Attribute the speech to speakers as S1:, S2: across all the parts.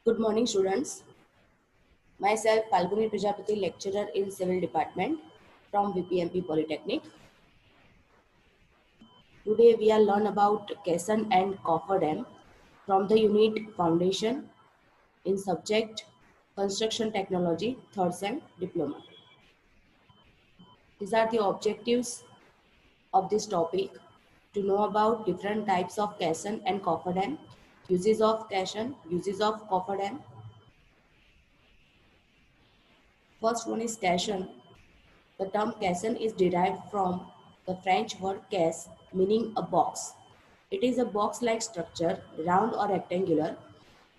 S1: Good morning, students. Myself, Falguni Prajapati, lecturer in Civil Department from VPMP Polytechnic. Today, we are learn about Kesson and Coffer Dam from the unit Foundation in subject Construction Technology, third sem diploma. These are the objectives of this topic: to know about different types of Kesson and Coffer Dam, uses of Kesson, uses of Coffer Dam. First one is Kesson. The term caisson is derived from the French word caisse, meaning a box. It is a box-like structure, round or rectangular,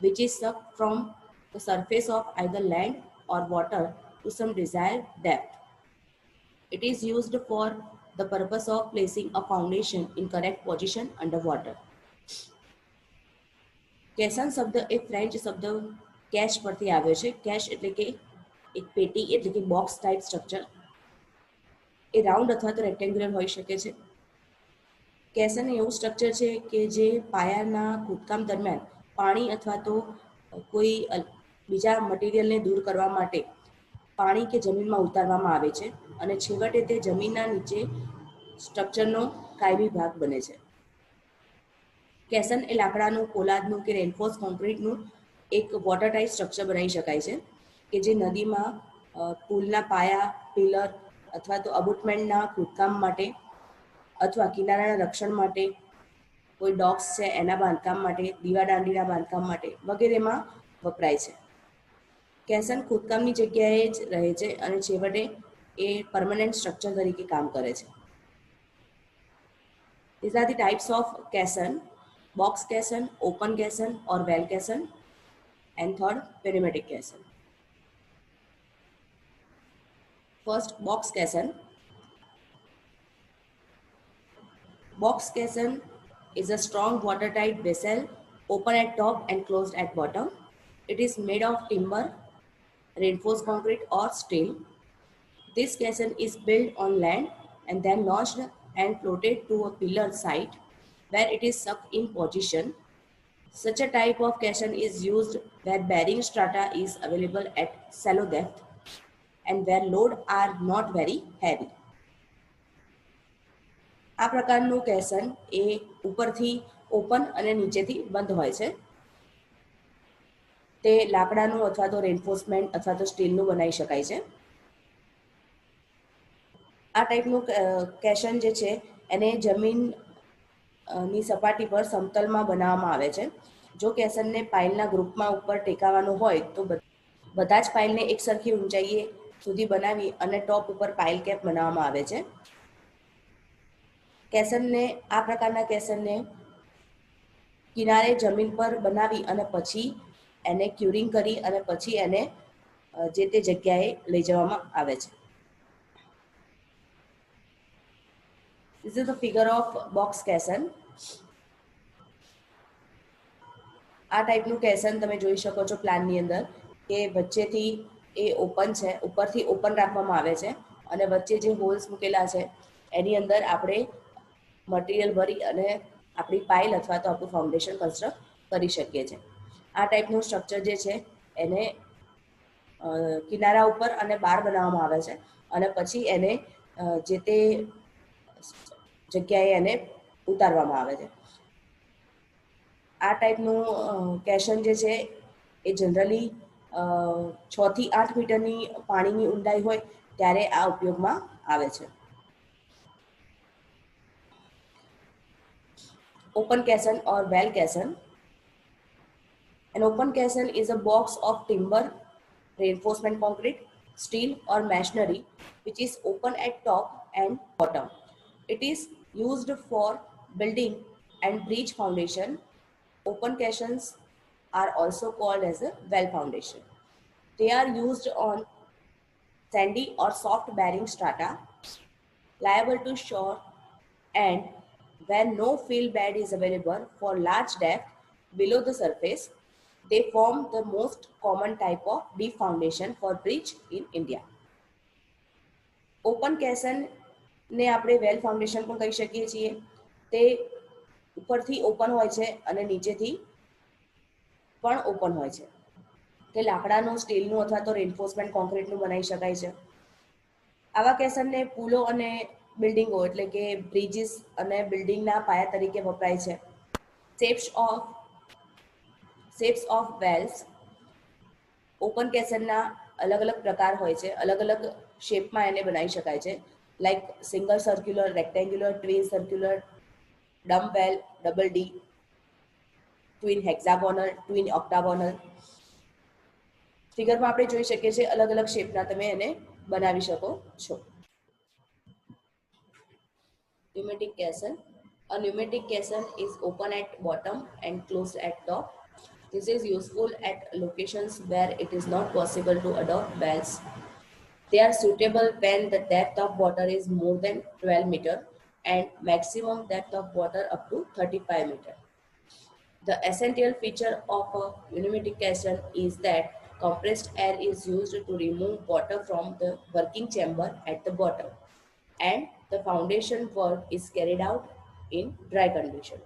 S1: which is sucked from the surface of either land or water to some desired depth. It is used for the purpose of placing a foundation in correct position underwater. કેસન શબ્દ એ French શબ્દ cache પરથી આવ્યો છે. Cache એટલે કે એક પેટી એટલે કે બોક્સ ટાઈપ સ્ટ્રક્ચર. એ રાઉન્ડ અથવા તો રેક્ટેન્ગ્યુલર હોઈ શકે છે. કેસન એવું સ્ટ્રક્ચર છે કે જે પાયાના ખોદકામ દરમિયાન પાણી અથવા તો કોઈ બીજા મટીરિયલને દૂર કરવા માટે પાણી કે જમીનમાં ઉતારવામાં આવે છે અને છેવટે તે જમીનના નીચે સ્ટ્રક્ચરનો કાયમી ભાગ બને છે. કેસન એ લાકડાનું, પોલાદનું કે રેનફોર્સ કોન્ક્રીટનું એક વોટર ટાઈપ સ્ટ્રક્ચર બનાવી શકાય છે કે જે નદીમાં પુલના પાયા, પિલર અથવા તો અબુટમેન્ટના ખોદકામ માટે અથવા કિનારાના રક્ષણ માટે, કોઈ ડોક્સ છે એના બાંધકામ માટે, દીવાદાંડીના બાંધકામ માટે વગેરેમાં વપરાય છે. કેસન ખોદકામની જગ્યાએ જ રહે છે અને છેવટે એ પરમનન્ટ સ્ટ્રક્ચર તરીકે કામ કરે છે. These are the types of caisson: box caisson, open caisson or well caisson, and third, pneumatic caisson. First, box caisson. Box caisson is a strong watertight vessel, open at top and closed at bottom. It is made of timber, reinforced concrete or steel. This caisson is built on land and then launched and floated to a pillar site where it is sucked in position. Such a type of caisson is used where bearing strata is available at shallow depth and where load are not very heavy. આ પ્રકારનું કેસન એ ઉપરથી open અને નીચેથી બંધ હોય છે. તે લાકડાનું અથવા તો રેન્ફોર્સમેન્ટ અથવા તો સ્ટીલનું બનાવી શકાય છે. આ ટાઈપનું કેસન જે છે એને જમીનની સપાટી પર સમતલમાં બનાવવામાં આવે છે. જો કેસનને પાઇલના ગ્રુપમાં ઉપર ટેકાવાનું હોય તો બધા જ પાઇલને એક સરખી ઊંચાઈએ સુધી બનાવી અને ટોપ ઉપર પાઇલ કેપ બનાવવામાં આવે છે. કેસનને આ પ્રકારના કેસનને કિનારે જમીન પર બનાવી અને પછી એને ક્યુરિંગ કરી અને પછી એને જે તે જગ્યાએ લઈ જવામાં આવે છે. This is the figure of box caisson. આ ટાઈપનું કેસન તમે જોઈ શકો છો પ્લાનની અંદર કે વચ્ચેથી એ ઓપન છે, ઉપરથી ઓપન રાખવામાં આવે છે અને વચ્ચે જે હોલ્સ મૂકેલા છે એની અંદર આપણે મટીરિયલ ભરી અને આપણી પાઇલ અથવા તો આપણું ફાઉન્ડેશન કન્સ્ટ્રક્ટ કરી શકીએ છીએ. આ ટાઈપનું સ્ટ્રક્ચર જે છે એને કિનારા ઉપર અને બહાર બનાવવામાં આવે છે અને પછી એને જે તે જગ્યાએ એને ઉતારવામાં આવે છે. આ ટાઈપનું કેસન જે છે એ જનરલી 6 થી 8 મીટરની પાણીની ઊંડાઈ હોય ત્યારે આ ઉપયોગમાં આવે છે. Open caisson or well caisson. An open caisson is a box of timber, reinforcement concrete, steel or masonry which is open at top and bottom. It is used for building and bridge foundation. Open caissons are also called as a well foundation. They are used on sandy or soft bearing strata, liable to shore, and when no fill bed is available for large depth below the surface, they form the most common type of deep foundation for bridge in India. Open caisson ને આપણે વેલ foundation પણ કહી શકીએ છીએ. તે ઉપરથી open હોય છે અને નીચેથી પણ ઓપન હોય છે. તે લાકડાનું, સ્ટીલનું અથવા તો રેન્ફોર્સમેન્ટ કોન્ક્રીટનું બનાવી શકાય છે. આવા કેસરને પુલો અને બિલ્ડિંગો એટલે કે બ્રિજીસ અને બિલ્ડિંગના પાયા તરીકે વપરાય છે. શેપ્સ ઓફ વેલ્સ, ઓપન કેસરના અલગ અલગ પ્રકાર હોય છે, અલગ અલગ શેપમાં એને બનાવી શકાય છે. Like single circular, rectangular, twin circular, dumbbell, double D, twin hexagonal, twin octagonal. ફિગરમાં આપણે જોઈ શકીએ છીએ અલગ અલગ શેપના તમે એને બનાવી શકો છો. Pneumatic caisson. A pneumatic caisson is open at bottom and closed at top. This is useful at locations where it is not possible to adopt valves. They are suitable when the depth of water is more than 12 meter and maximum depth of water up to 35 meter. The essential feature of a pneumatic caisson is that compressed air is used to remove water from the working chamber at the bottom, and the foundation work is carried out in dry condition.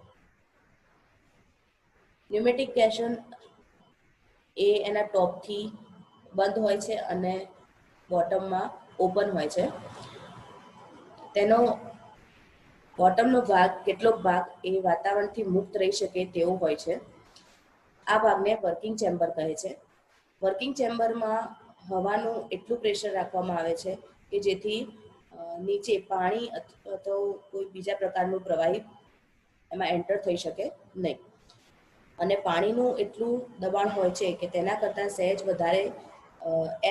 S1: Pneumatic caisson એ એના ટોપથી બંધ હોય છે અને બોટમમાં open હોય છે. તેનો બોટમનો ભાગ, કેટલોક ભાગ એ વાતાવરણથી મુક્ત રહી શકે તેવો હોય છે. આ ભાગને વર્કિંગ ચેમ્બર કહે છે. વર્કિંગ ચેમ્બરમાં હવાનું એટલું પ્રેશર રાખવામાં આવે છે કે જેથી નીચે પાણી અથવા તો કોઈ બીજા પ્રકારનું પ્રવાહી એમાં એન્ટર થઈ શકે નહીં. અને પાણીનું એટલું દબાણ હોય છે કે તેના કરતાં સહેજ વધારે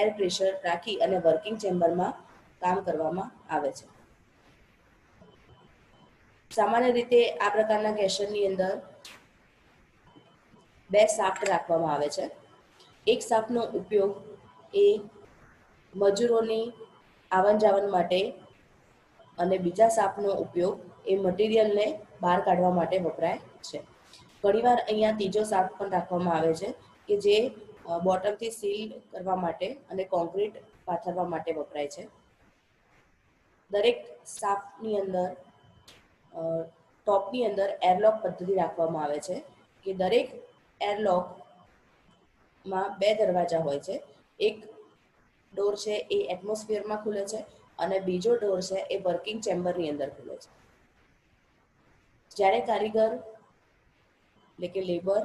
S1: એર પ્રેશર રાખી અને વર્કિંગ ચેમ્બરમાં કામ કરવામાં આવે છે. સામાન્ય રીતે આ પ્રકારના કેસરની અંદર બે શાફ્ટ રાખવામાં આવે છે. એક શાફ્ટનો ઉપયોગ એ મજૂરોની આવન જાવન માટે અને બીજા શાફ્ટનો ઉપયોગ એ મટીરિયલને બહાર કાઢવા માટે વપરાય છે. ઘણીવાર અહીંયા ત્રીજો શાફ્ટ પણ રાખવામાં આવે છે કે જે બોટમથી સીલ કરવા માટે અને કોન્ક્રીટ પાથરવા માટે વપરાય છે. દરેક શાફ્ટની અંદર ટોપની અંદર એરલોક પદ્ધતિ રાખવામાં આવે છે કે દરેક એરલોકમાં બે દરવાજા હોય છે. એક ડોર છે એ એટમોસ્ફિયરમાં ખુલે છે અને બીજો ડોર છે એ વર્કિંગ ચેમ્બરની અંદર ખુલે છે. જ્યારે કારીગર એટલે કે લેબર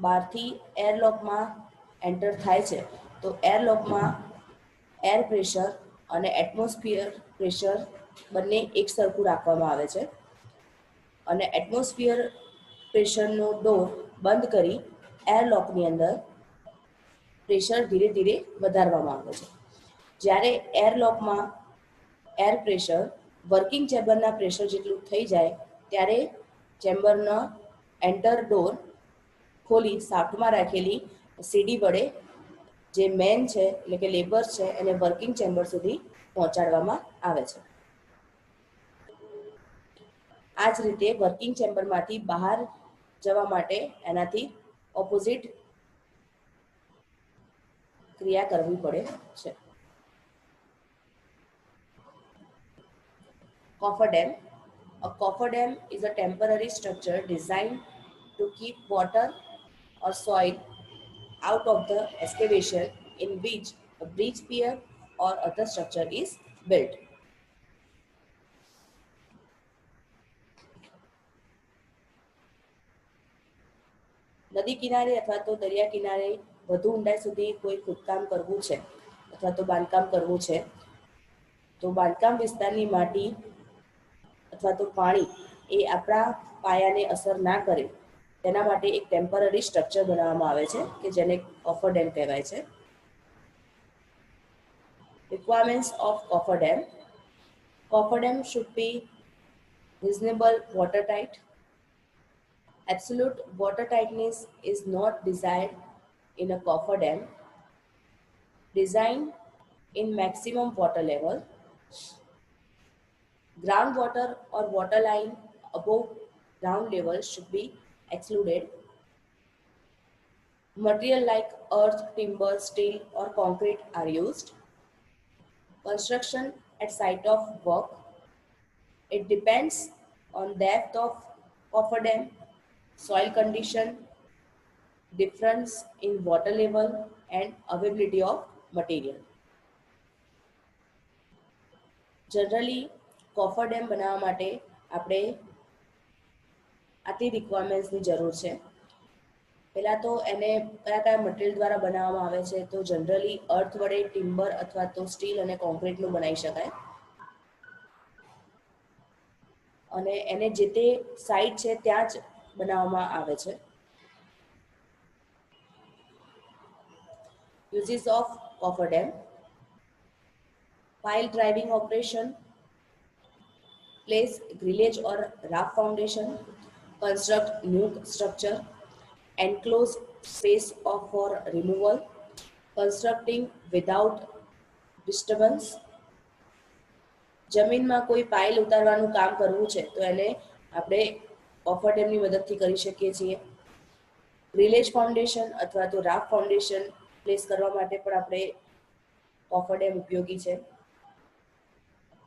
S1: બહારથી એરલોકમાં એન્ટર થાય છે તો એરલોકમાં એર પ્રેશર અને એટમોસ્ફિયર પ્રેશર બંને એક સરખું રાખવામાં આવે છે અને એટમોસ્ફિયર પ્રેશરનો ડોર બંધ કરી એરલોકની અંદર પ્રેશર ધીરે ધીરે વધારવામાં આવે છે. જ્યારે એરલોકમાં એર પ્રેશર વર્કિંગ ચેમ્બરના પ્રેશર જેટલું થઈ જાય ત્યારે ચેમ્બરનો એન્ટર ડોર ખોલી શાફ્ટમાં રાખેલી સીડી વડે જે મેન છે એટલે કે લેબર છે એને વર્કિંગ ચેમ્બર સુધી પહોંચાડવામાં આવે છે. આ જ રીતે વર્કિંગ ચેમ્બરમાંથી બહાર જવા માટે એનાથી ઓપોઝિટ ક્રિયા કરવી પડે છે. Cofferdam. A cofferdam is a temporary structure designed to keep water or soil out of the excavation in which a bridge pier or other structure is built. નદી કિનારે અથવા તો દરિયા કિનારે વધુ ઊંડાઈ સુધી કોઈ ખોદકામ કરવું છે અથવા તો બાંધકામ કરવું છે તો બાંધકામ વિસ્તારની માટી અથવા તો પાણી એ આપણા પાયાને અસર ના કરે તેના માટે એક ટેમ્પરરી સ્ટ્રક્ચર બનાવવામાં આવે છે કે જેને કોફરડેમ કહેવાય છે. Requirements of cofferdam. Cofferdam should be reasonable watertight. Absolute watertightness is not desired in a cofferdam. Design in maximum water level. Groundwater or water line above ground level should be excluded. Material like earth, timber, steel or concrete are used. Construction at site of work. It depends on depth of cofferdam, soil condition, difference in water level and availability of material. Generally coffer dam બનાવવા માટે આપણે આટલી રિક્વાયરમેન્ટ્સની જરૂર છે. પહેલાં તો એને કયા કયા મટીરિયલ દ્વારા બનાવવામાં આવે છે, તો જનરલી અર્થ વડે, ટિમ્બર અથવા તો સ્ટીલ અને કોન્ક્રીટનું બનાવી શકાય. અને એને જે તે સાઇટ છે ત્યાં જ બનાવવામાં આવે છે. Uses of coffer dam: pile driving operation, place grillage or raft foundation, construct new structure, enclose space for removal, constructing without disturbance. જમીનમાં કોઈ પાઇલ ઉતારવાનું કામ કરવું છે તો એને આપણે કોફર ડેમની મદદથી કરી શકીએ છીએ. ગ્રિલેજ ફાઉન્ડેશન અથવા તો રાફ્ટ ફાઉન્ડેશન પ્લેસ કરવા માટે પણ આપણે કોફર ડેમ ઉપયોગી છે.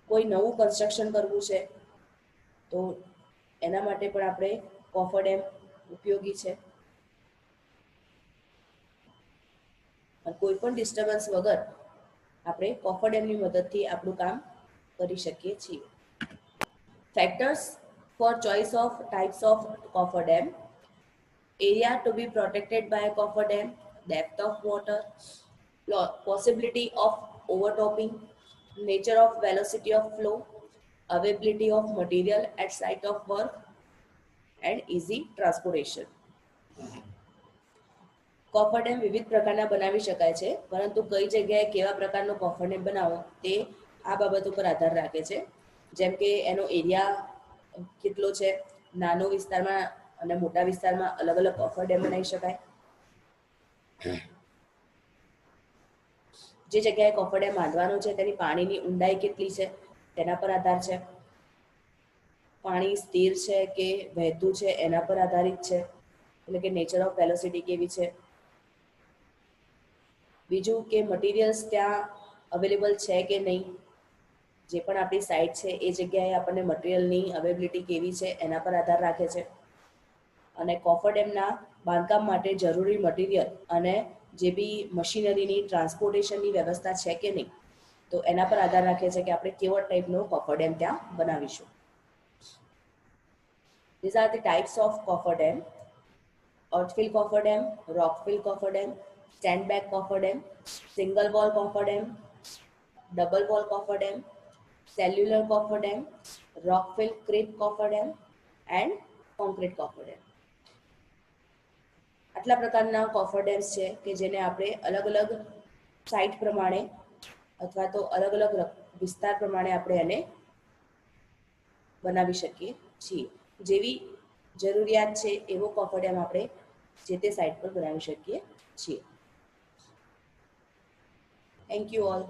S1: કોઈ નવું કન્સ્ટ્રક્શન કરવું છે તો એના માટે પણ આપણે કોફર ડેમ ઉપયોગી છે. કોઈ પણ ડિસ્ટર્બન્સ વગર આપણે કોફર ડેમની મદદથી આપણું કામ કરી શકીએ છીએ. Factors for choice of types of coffer dam: area to be protected by a coffer dam, depth of water, possibility of overtopping, nature of velocity of flow, availability of material at site of work, and easy transportation. Coffer dam વિવિધ પ્રકારના બનાવી શકાય છે, પરંતુ કઈ જગ્યાએ કેવા પ્રકારનો કોફર ડેમ બનાવવો તે આ બાબત ઉપર આધાર રાખે છે. જેમ કે એનો એરિયા કેટલો છે, નાનો વિસ્તારમાં અને મોટા વિસ્તારમાં અલગ અલગ કોફર ડેમ બનાવી શકાય. જે જગ્યાએ કોફર ડેમ બાંધવાનો છે તેની પાણીની ઊંડાઈ કેટલી છે તેના પર આધાર છે. પાણી સ્થિર છે કે વહેતું છે એના પર આધારિત છે, એટલે કે નેચર ઓફ વેલોસિટી કેવી છે. બીજું કે મટીરિયલ્સ ત્યાં અવેલેબલ છે કે નહીં, જે પણ આપણી સાઇટ છે એ જગ્યાએ આપણને મટીરિયલની અવેલેબિલિટી કેવી છે એના પર આધાર રાખે છે. અને કોફર ડેમના બાંધકામ માટે જરૂરી મટીરિયલ અને જે બી મશીનરીની ટ્રાન્સપોર્ટેશનની વ્યવસ્થા છે કે નહીં, તો એના પર આધાર રાખે છે કે આપણે કેવો ટાઈપનો કોફર ડેમ ત્યાં બનાવીશું. These are the types of coffer dam: earthfill coffer dam, rockfill coffer dam, sandbag coffer dam, single wall coffer dam, double wall coffer dam, cellular coffer dam, rockfill creep coffer dam, and concrete coffer dam. આટલા પ્રકારના coffer dams છે કે જેને આપણે અલગ અલગ site પ્રમાણે અથવા તો અલગ અલગ વિસ્તાર પ્રમાણે આપણે એને બનાવી શકીએ છીએ. જેવી જરૂરિયાત છે એવો કોફર ડેમ આપણે જે તે સાઇટ પર બનાવી શકીએ છીએ. Thank you all.